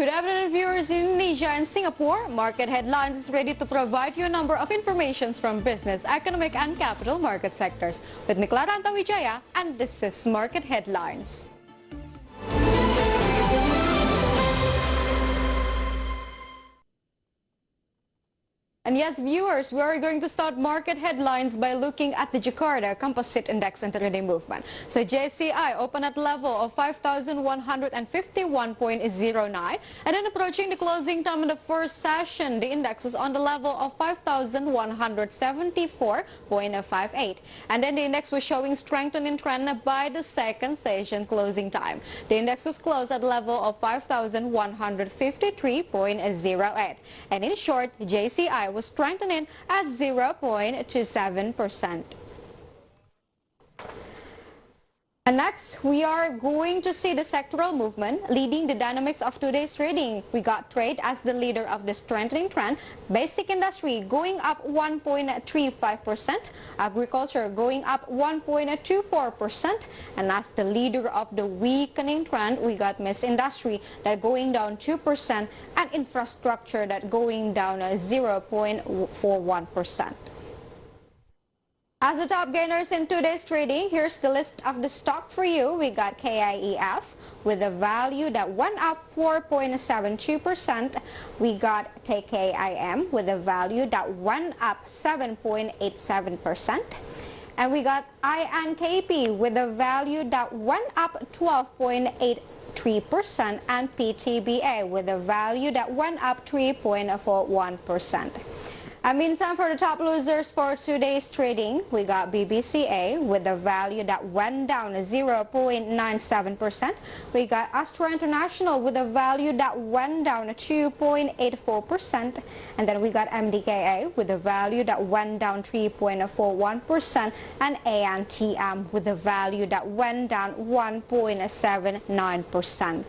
Good afternoon, viewers in Indonesia and Singapore. Market Headlines is ready to provide you a number of informations from business, economic, and capital market sectors. With me, Clara Wijaya, and this is Market Headlines. And yes, viewers, we are going to start market headlines by looking at the Jakarta Composite Index Intraday movement. So JCI opened at level of 5,151.09, and then approaching the closing time of the first session, the index was on the level of 5,174.58. And then the index was showing strengthening trend by the second session closing time. The index was closed at level of 5,153.08. And in short, JCI was strengthening at 0.27%. And next, we are going to see the sectoral movement leading the dynamics of today's trading. We got trade as the leader of the strengthening trend, basic industry going up 1.35%, agriculture going up 1.24%, and as the leader of the weakening trend, we got mass industry that going down 2% and infrastructure that going down 0.41%. As the top gainers in today's trading, here's the list of the stock for you. We got KIEF with a value that went up 4.72%. We got TKIM with a value that went up 7.87%. And we got INKP with a value that went up 12.83%, and PTBA with a value that went up 3.41%. And meantime, for the top losers for today's trading, we got BBCA with a value that went down 0.97%. We got Astra International with a value that went down 2.84%. And then we got MDKA with a value that went down 3.41%. And ANTM with a value that went down 1.79%.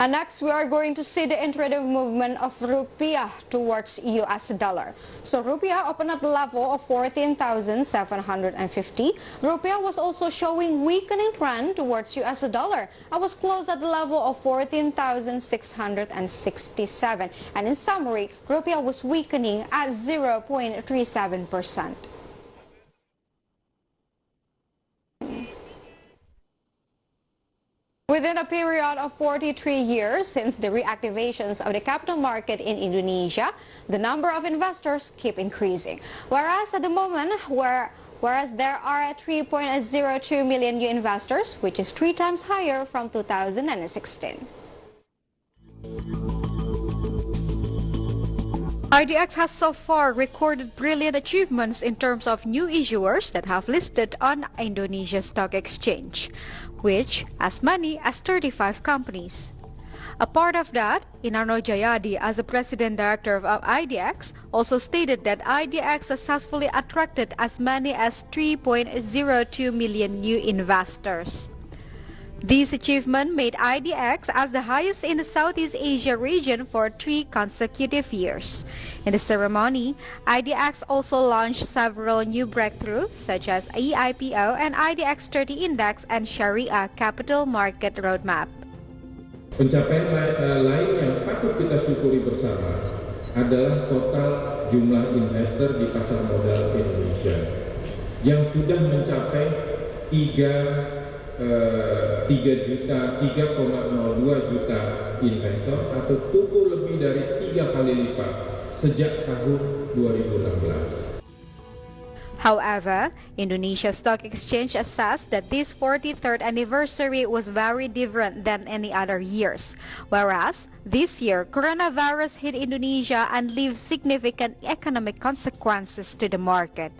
And next, we are going to see the intraday movement of rupiah towards US dollar. So rupiah opened at the level of 14,750. Rupiah was also showing weakening trend towards US dollar. I was closed at the level of 14,667. And in summary, rupiah was weakening at 0.37%. Within a period of 43 years since the reactivations of the capital market in Indonesia, the number of investors keep increasing. Whereas at the moment, whereas there are 3.02 million new investors, which is 3 times higher from 2016. IDX has so far recorded brilliant achievements in terms of new issuers that have listed on Indonesia Stock Exchange, which as many as 35 companies. A part of that, Inarno Jayadi, as the President Director of IDX, also stated that IDX successfully attracted as many as 3.02 million new investors. This achievement made IDX as the highest in the Southeast Asia region for 3 consecutive years. In the ceremony, IDX also launched several new breakthroughs such as EIPO and IDX 30 Index and Sharia Capital Market Roadmap. Pencapaian lain yang patut kita syukuri bersama adalah total jumlah investor di pasar modal Indonesia yang sudah mencapai 3,02 juta investor atau tumbuh lebih dari 3 kali lipat sejak tahun 2016. However, Indonesia Stock Exchange assessed that this 43rd anniversary was very different than any other years, whereas this year coronavirus hit Indonesia and left significant economic consequences to the market.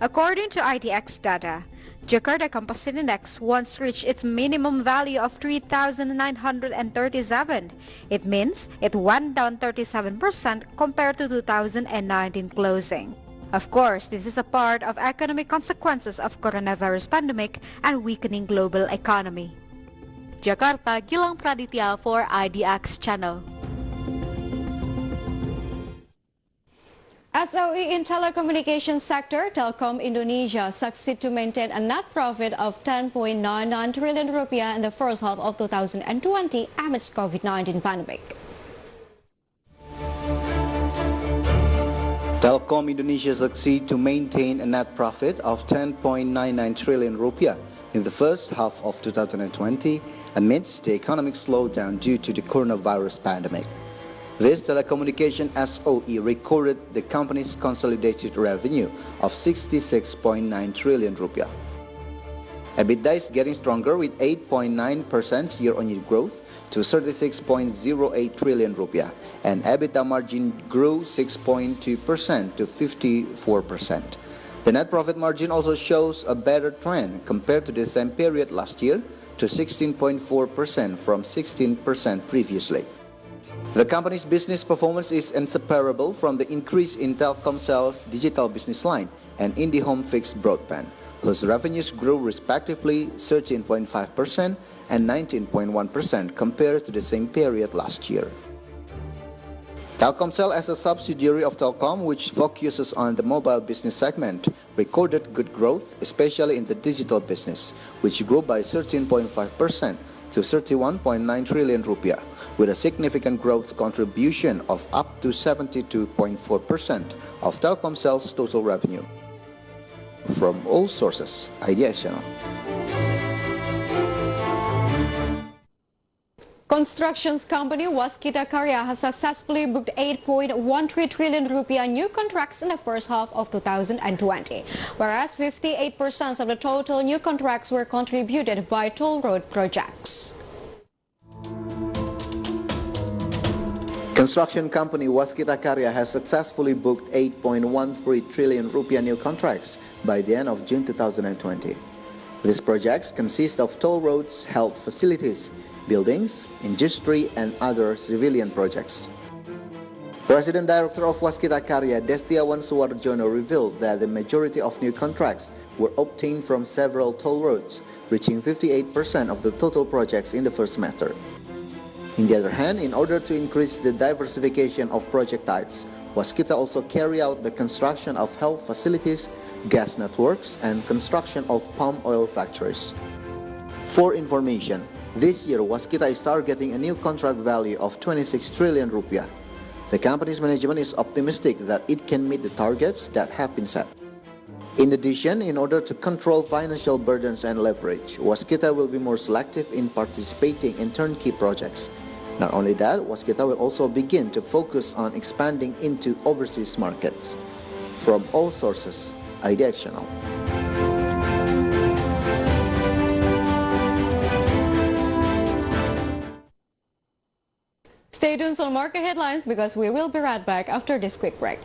According to IDX data, Jakarta Composite Index once reached its minimum value of 3,937. It means it went down 37% compared to 2019 closing. Of course, this is a part of economic consequences of coronavirus pandemic and weakening global economy. Jakarta, Gilang Praditya for IDX Channel. SOE in telecommunications sector, Telkom Indonesia succeed to maintain a net profit of 10.99 trillion rupiah in the first half of 2020 amidst COVID-19 pandemic. Telkom Indonesia succeed to maintain a net profit of 10.99 trillion rupiah in the first half of 2020 amidst the economic slowdown due to the coronavirus pandemic. This telecommunication SOE recorded the company's consolidated revenue of 66.9 trillion rupiah. EBITDA is getting stronger with 8.9% year-on-year growth to 36.08 trillion rupiah, and EBITDA margin grew 6.2% to 54%. The net profit margin also shows a better trend compared to the same period last year to 16.4% from 16% previously. The company's business performance is inseparable from the increase in Telkomsel's digital business line and IndiHome fixed broadband, whose revenues grew respectively 13.5% and 19.1% compared to the same period last year. Telkomsel, as a subsidiary of Telkom, which focuses on the mobile business segment, recorded good growth, especially in the digital business, which grew by 13.5% to 31.9 trillion rupiah, with a significant growth contribution of up to 72.4% of Telkomsel's total revenue. From all sources, IDX Channel. Constructions company Waskita Karya has successfully booked 8.13 trillion rupiah new contracts in the first half of 2020, whereas 58% of the total new contracts were contributed by toll road projects. Construction company Waskita Karya has successfully booked 8.13 trillion rupiah new contracts by the end of June 2020. These projects consist of toll roads, health facilities, buildings, industry, and other civilian projects. President Director of Waskita Karya, Destiawan Suwarjono, revealed that the majority of new contracts were obtained from several toll roads, reaching 58% of the total projects in the first semester. On the other hand, in order to increase the diversification of project types, Waskita also carry out the construction of health facilities, gas networks, and construction of palm oil factories. For information, this year Waskita is targeting a new contract value of 26 trillion rupiah. The company's management is optimistic that it can meet the targets that have been set. In addition, in order to control financial burdens and leverage, Waskita will be more selective in participating in turnkey projects. Not only that, Waskita will also begin to focus on expanding into overseas markets. From all sources, IDX Channel. Stay tuned on market headlines because we will be right back after this quick break.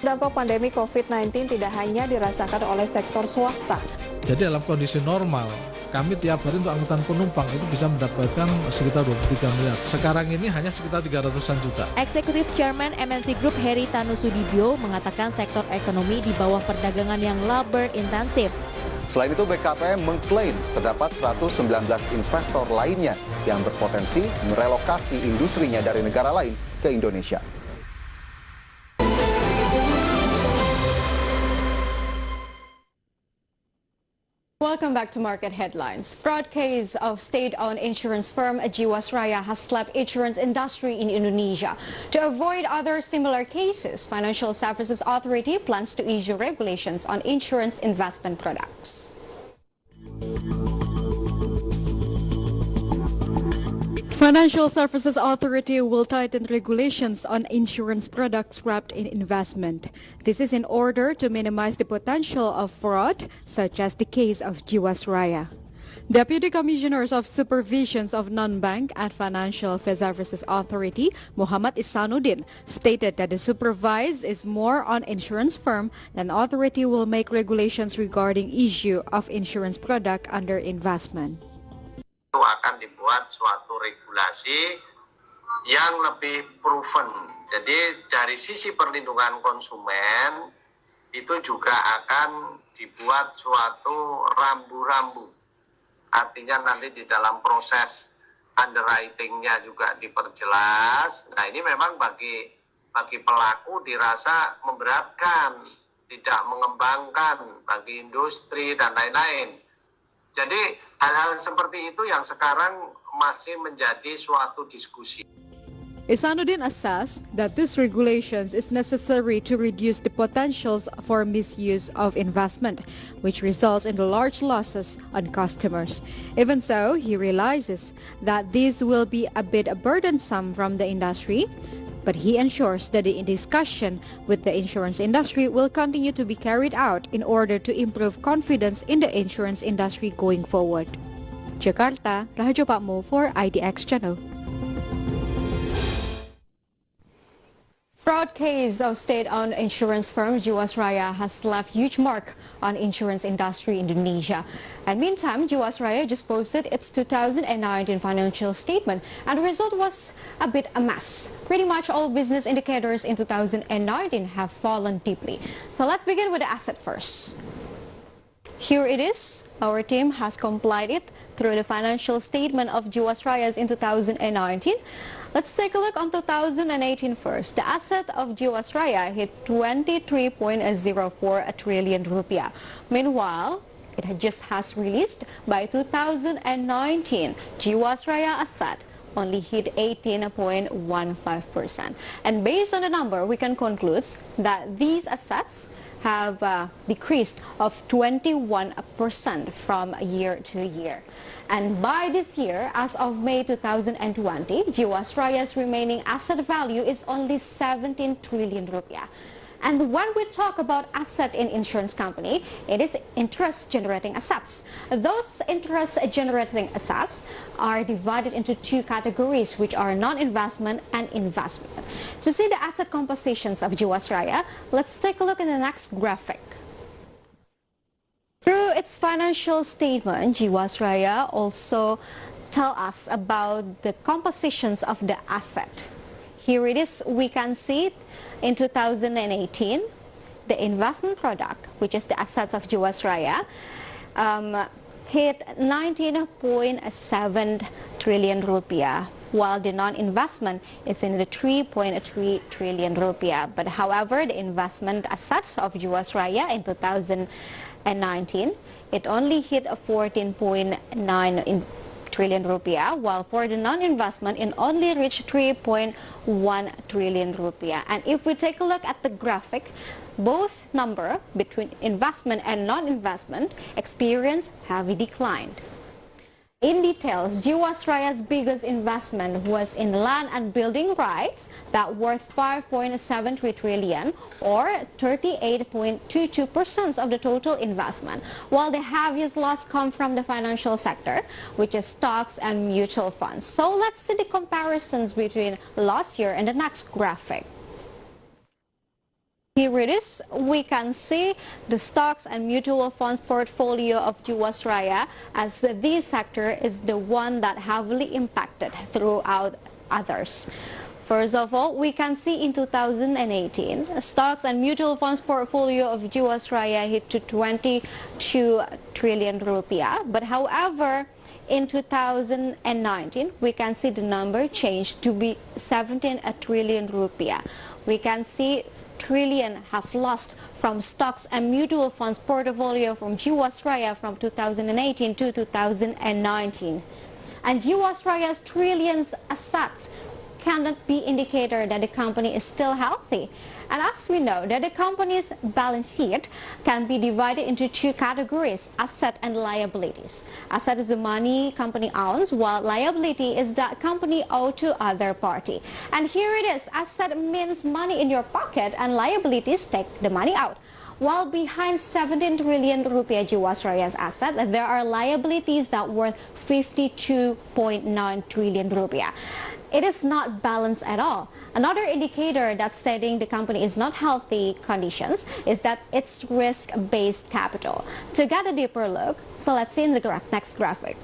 Dampak pandemi COVID-19 tidak hanya dirasakan oleh sektor swasta. Jadi dalam kondisi normal, kami tiap hari untuk angkutan penumpang itu bisa mendapatkan sekitar 23 miliar. Sekarang ini hanya sekitar 300-an juta. Executive Chairman MNC Group Heri Tanusudibyo mengatakan sektor ekonomi di bawah perdagangan yang labor intensif. Selain itu, BKPM mengklaim terdapat 119 investor lainnya yang berpotensi merelokasi industrinya dari negara lain ke Indonesia. Welcome back to Market Headlines. Fraud case of state-owned insurance firm Jiwasraya has slapped insurance industry in Indonesia. To avoid other similar cases, Financial Services Authority plans to issue regulations on insurance investment products. Financial Services Authority will tighten regulations on insurance products wrapped in investment. This is in order to minimize the potential of fraud, such as the case of Jiwasraya. Deputy Commissioners of Supervisions of Non-Bank and Financial Services Authority, Muhammad Isanuddin, stated that the supervise is more on insurance firm and authority will make regulations regarding issue of insurance product under investment. Itu akan dibuat suatu regulasi yang lebih proven. Jadi dari sisi perlindungan konsumen itu juga akan dibuat suatu rambu-rambu. Artinya nanti di dalam proses underwriting-nya juga diperjelas. Nah, ini memang bagi pelaku dirasa memberatkan, tidak mengembangkan bagi industri dan lain-lain. Jadi hal-hal seperti itu yang sekarang masih menjadi suatu diskusi. Isanuddin assessed that these regulations is necessary to reduce the potentials for misuse of investment, which results in the large losses on customers. Even so, he realizes that this will be a bit burdensome from the industry, but he ensures that the discussion with the insurance industry will continue to be carried out in order to improve confidence in the insurance industry going forward. Jakarta, Rahajo Pakmu for IDX Channel. Fraud case of state-owned insurance firm Jiwasraya has left huge mark on insurance industry in Indonesia. And meantime, Jiwasraya just posted its 2019 financial statement, and the result was a bit a mess. Pretty much all business indicators in 2019 have fallen deeply. So let's begin with the asset first. Here it is. Our team has compiled it through the financial statement of Jiwasraya's in 2019. Let's take a look on 2018 first. The asset of Jiwasraya hit 23.04 trillion rupiah. Meanwhile, it just has released by 2019, Jiwasraya asset only hit 18.15%. And based on the number, we can conclude that these assets have decreased of 21% from year to year. And by this year, as of May 2020, Jiwasraya's remaining asset value is only 17 trillion rupiah. And when we talk about asset in insurance company, it is interest-generating assets. Those interest-generating assets are divided into two categories, which are non-investment and investment. To see the asset compositions of Jiwasraya, let's take a look at the next graphic. Through its financial statement, Jiwasraya also tell us about the compositions of the asset. Here it is. We can see in 2018, the investment product, which is the assets of Jiwasraya, hit 19.7 trillion rupiah, while the non-investment is in the 3.3 trillion rupiah. But however, the investment assets of Jiwasraya in 2019, it only hit 14.9 trillion rupiah, while for the non-investment it only reached 3.1 trillion rupiah. And if we take a look at the graphic, both number between investment and non-investment experience heavy decline. In details, Jiwasraya's biggest investment was in land and building rights that worth 5.73 trillion or 38.22% of the total investment, while the heaviest loss come from the financial sector, which is stocks and mutual funds. So let's see the comparisons between last year and the next graphic. Here it is. We can see the stocks and mutual funds portfolio of Jiwasraya, as this sector is the one that heavily impacted throughout others. First of all, we can see in 2018, stocks and mutual funds portfolio of Jiwasraya hit to 22 trillion rupiah. But however, in 2019, we can see the number changed to be 17 trillion rupiah. We can see trillion have lost from stocks and mutual funds portfolio from Jiwasraya from 2018 to 2019. And Jiwasraya's trillions assets cannot be indicator that the company is still healthy. And as we know that the company's balance sheet can be divided into two categories, asset and liabilities. Asset is the money company owns, while liability is that company owe to other party. And here it is, asset means money in your pocket and liabilities take the money out. While behind 17 trillion rupiah Jiwasraya's asset, there are liabilities that worth 52.9 trillion rupiah. It is not balanced at all. Another indicator that's stating the company is not healthy conditions is that it's risk-based capital. To get a deeper look, so let's see in the next graphic.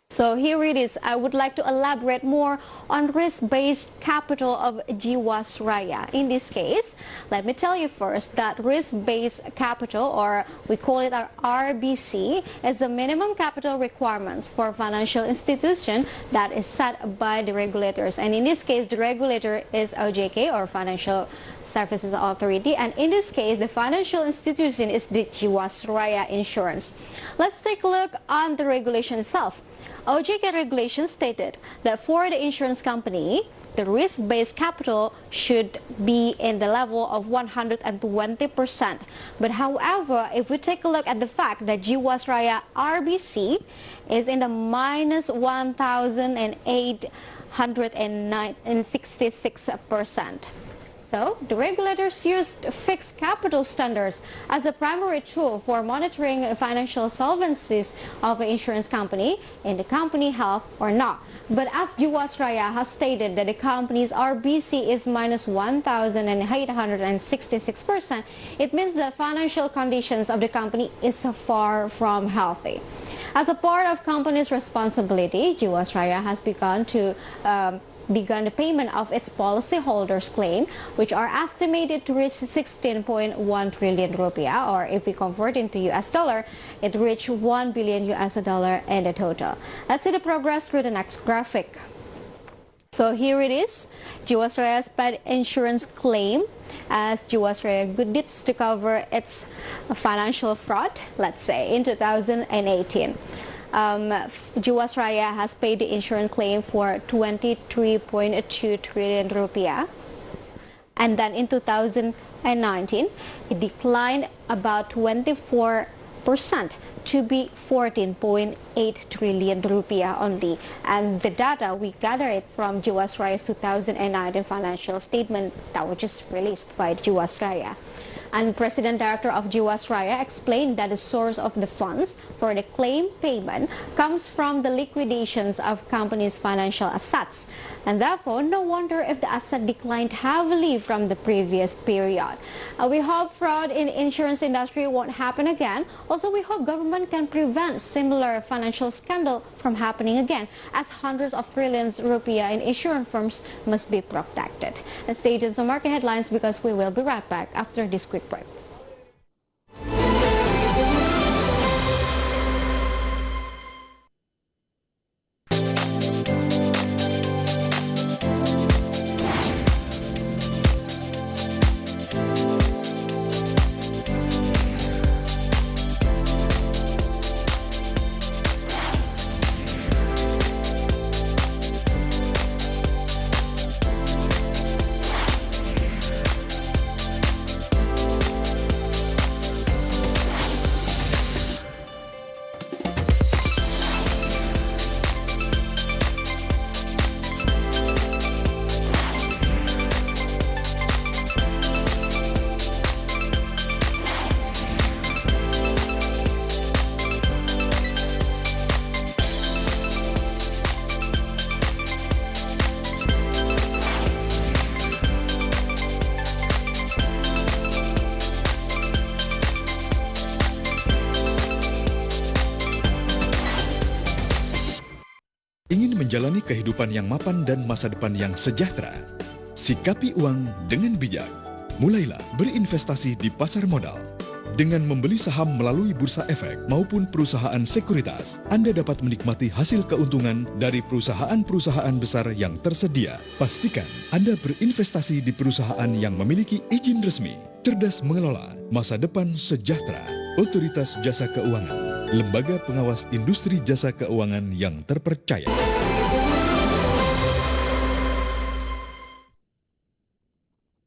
So here it is. I would like to elaborate more on risk-based capital of Jiwasraya. In this case, let me tell you first that risk-based capital, or we call it our RBC, is the minimum capital requirements for financial institution that is set by the regulators. And in this case, the regulator is OJK, or Financial Services Authority, and in this case, the financial institution is the Jiwasraya Insurance. Let's take a look on the regulation itself. OJK regulation stated that for the insurance company, the risk-based capital should be in the level of 120%. But however, if we take a look at the fact that Jiwasraya RBC is in the minus 1,866%. So, the regulators used fixed capital standards as a primary tool for monitoring financial solvencies of an insurance company in the company health or not. But as Jiwasraya has stated that the company's RBC is minus 1,866%, it means that financial conditions of the company is far from healthy. As a part of company's responsibility, Jiwasraya has begun the payment of its policyholders' claim, which are estimated to reach 16.1 trillion rupiah, or if we convert into US dollar, it reached $1 billion in the total. Let's see the progress through the next graphic. So here it is, Jiwasraya's pet insurance claim as Jiwasraya good deeds to cover its financial fraud, let's say, in 2018. Jiwasraya has paid the insurance claim for 23.2 trillion rupiah, and then in 2019 it declined about 24% to be 14.8 trillion rupiah only. And the data we gathered from Jiwasraya's 2019 financial statement that was just released by Jiwasraya. And President Director of Jiwasraya explained that the source of the funds for the claim payment comes from the liquidations of company's financial assets. And therefore, no wonder if the asset declined heavily from the previous period. We hope fraud in insurance industry won't happen again. Also, we hope government can prevent similar financial scandal from happening again, as hundreds of trillions rupiah in insurance firms must be protected. And stay tuned to market headlines because we will be right back after this quick break. Ingin menjalani kehidupan yang mapan dan masa depan yang sejahtera? Sikapi uang dengan bijak. Mulailah berinvestasi di pasar modal. Dengan membeli saham melalui Bursa Efek maupun perusahaan sekuritas, Anda dapat menikmati hasil keuntungan dari perusahaan-perusahaan besar yang tersedia. Pastikan Anda berinvestasi di perusahaan yang memiliki izin resmi, cerdas mengelola, masa depan sejahtera. Otoritas Jasa Keuangan, lembaga pengawas industri jasa keuangan yang terpercaya.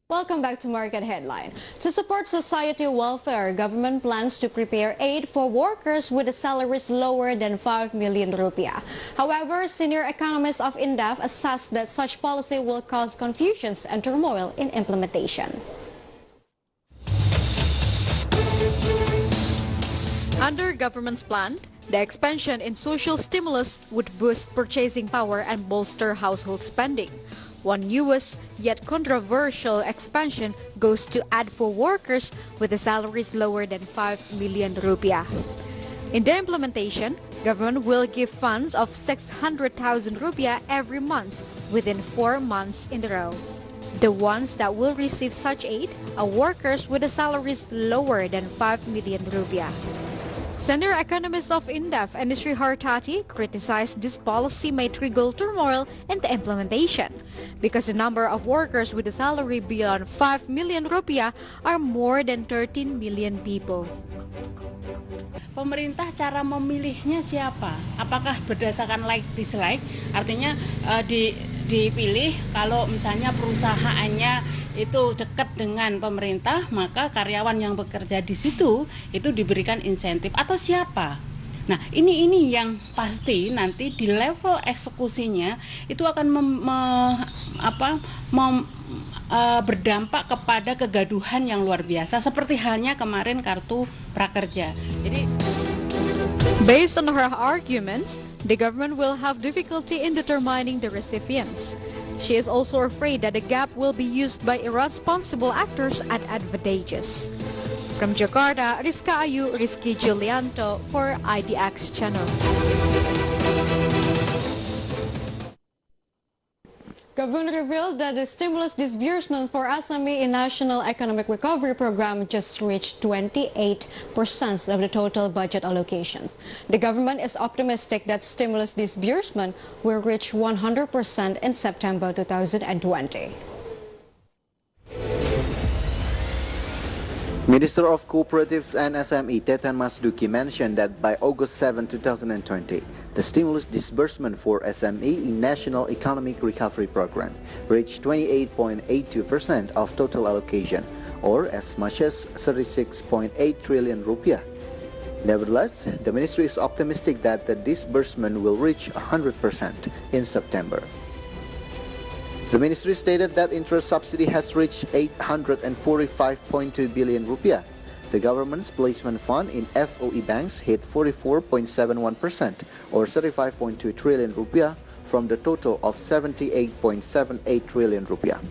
Welcome back to Market Headline. To support society welfare, government plans to prepare aid for workers with salaries lower than 5 million rupiah. However, senior economists of IndiHome assess that such policy will cause confusions and turmoil in implementation. Under government's plan, the expansion in social stimulus would boost purchasing power and bolster household spending. One newest yet controversial expansion goes to aid for workers with the salaries lower than 5 million rupiah. In the implementation, government will give funds of 600,000 rupiah every month within 4 months in a row. The ones that will receive such aid are workers with the salaries lower than 5 million rupiah. Senior economists of IndiHome, Industri Hartati, criticized this policy may trigger turmoil in the implementation because the number of workers with a salary beyond 5 million rupiah are more than 13 million people. Pemerintah cara memilihnya siapa? Apakah berdasarkan like dislike? Artinya dipilih kalau misalnya perusahaannya itu dekat dengan pemerintah, maka karyawan yang bekerja di situ itu diberikan insentif atau siapa? Nah, ini yang pasti nanti di level eksekusinya itu akan berdampak kepada kegaduhan yang luar biasa seperti halnya kemarin kartu prakerja. Jadi based on her arguments, the government will have difficulty in determining the recipients. She is also afraid that the gap will be used by irresponsible actors and advantageous. From Jakarta, Rizka Ayu, Rizky Julianto for IDX Channel. Government revealed that the stimulus disbursement for SME in National Economic Recovery Program just reached 28% of the total budget allocations. The government is optimistic that stimulus disbursement will reach 100% in September 2020. Minister of Cooperatives and SME Tetan Masduki mentioned that by August 7, 2020, the stimulus disbursement for SME in National Economic Recovery Program reached 28.82% of total allocation, or as much as 36.8 trillion rupiah. Nevertheless, the ministry is optimistic that the disbursement will reach 100% in September. The ministry stated that interest subsidy has reached 845.2 billion rupiah. The government's placement fund in SOE banks hit 44.71% or 35.2 trillion rupiah from the total of 78.78 trillion rupiah.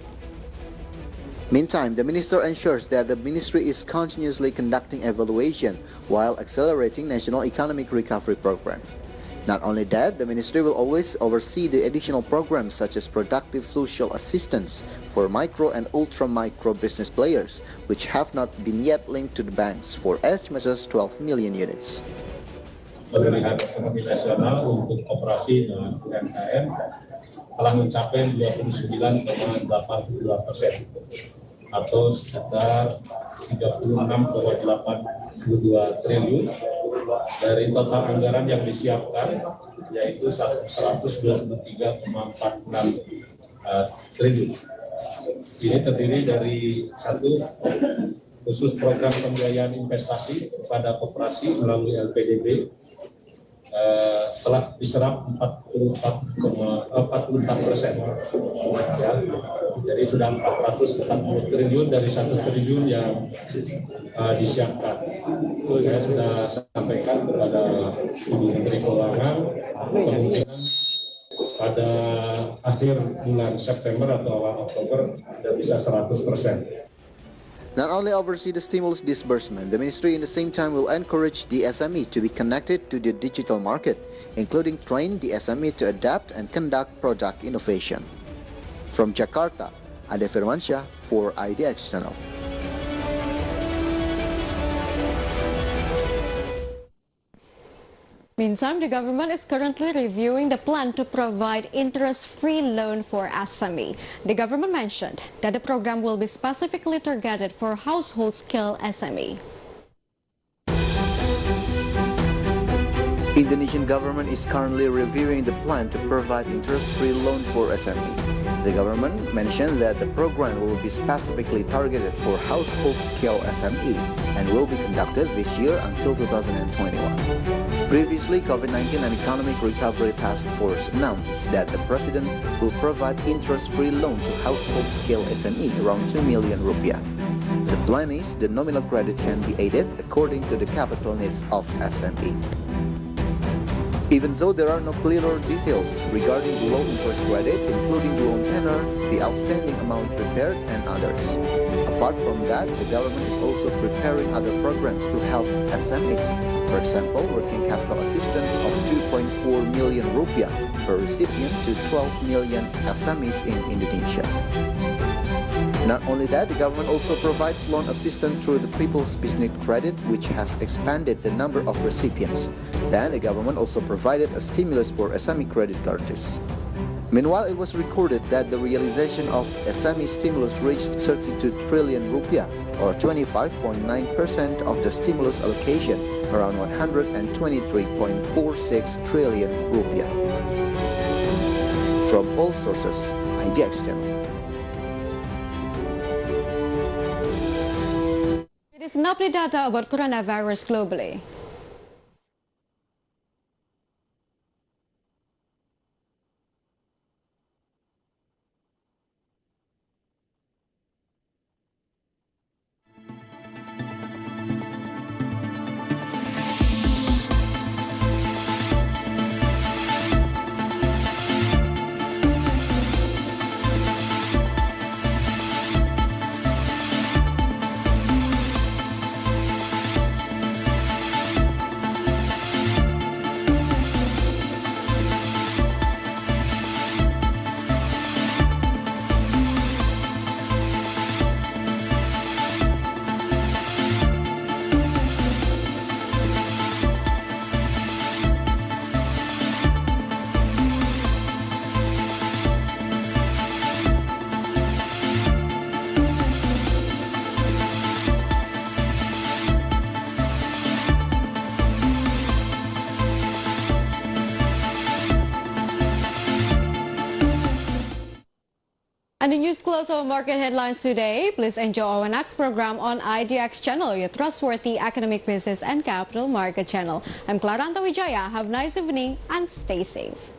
Meantime, the minister ensures that the ministry is continuously conducting evaluation while accelerating National Economic Recovery Program. Not only that, the ministry will always oversee the additional programs such as productive social assistance for micro and ultra-micro business players, which have not been yet linked to the banks for as much as 12 million units. Pemulihan ekonomi nasional untuk operasi dengan UMKM telah mencapai 29,82% atau sekitar 36,82 triliun dari total anggaran yang disiapkan, yaitu 123,46 triliun. Ini terdiri dari satu, khusus program pembiayaan investasi kepada koperasi melalui LPDB telah diserap 44%. Ya. Jadi sudah 440 triliun dari 1 triliun yang disiapkan. Saya sudah sampaikan kepada Ibu Menteri Keuangan, kemungkinan pada akhir bulan September atau awal Oktober sudah bisa 100%. Not only oversee the stimulus disbursement, the ministry in the same time will encourage the SME to be connected to the digital market, including train the SME to adapt and conduct product innovation. From Jakarta, Ade Firmansyah for IDX Channel. Meantime, the government is currently reviewing the plan to provide interest-free loan for SME. The government mentioned that the program will be specifically targeted for household-scale SME. Indonesian government is currently reviewing the plan to provide interest-free loan for SME. The government mentioned that the program will be specifically targeted for household-scale SME and will be conducted this year until 2021. Previously, COVID-19 and Economic Recovery Task Force announced that the president will provide interest-free loan to household-scale SME around 2 million rupiah. The plan is the nominal credit can be aided according to the capital needs of SME. Even though there are no clearer details regarding the low interest credit, including the loan tenor, the outstanding amount prepared, and others. Apart from that, the government is also preparing other programs to help SMEs. For example, working capital assistance of 2.4 million rupiah per recipient to 12 million SMEs in Indonesia. Not only that, the government also provides loan assistance through the People's Business Credit, which has expanded the number of recipients. Then, the government also provided a stimulus for SME credit guarantees. Meanwhile, it was recorded that the realization of SME stimulus reached 32 trillion rupiah, or 25.9% of the stimulus allocation, around 123.46 trillion rupiah. From all sources, IDX Channel. It is an update data about coronavirus globally. And the news close our market headlines today. Please enjoy our next program on IDX Channel, your trustworthy economic, business, and capital market channel. I'm Claranta Wijaya. Have a nice evening and stay safe.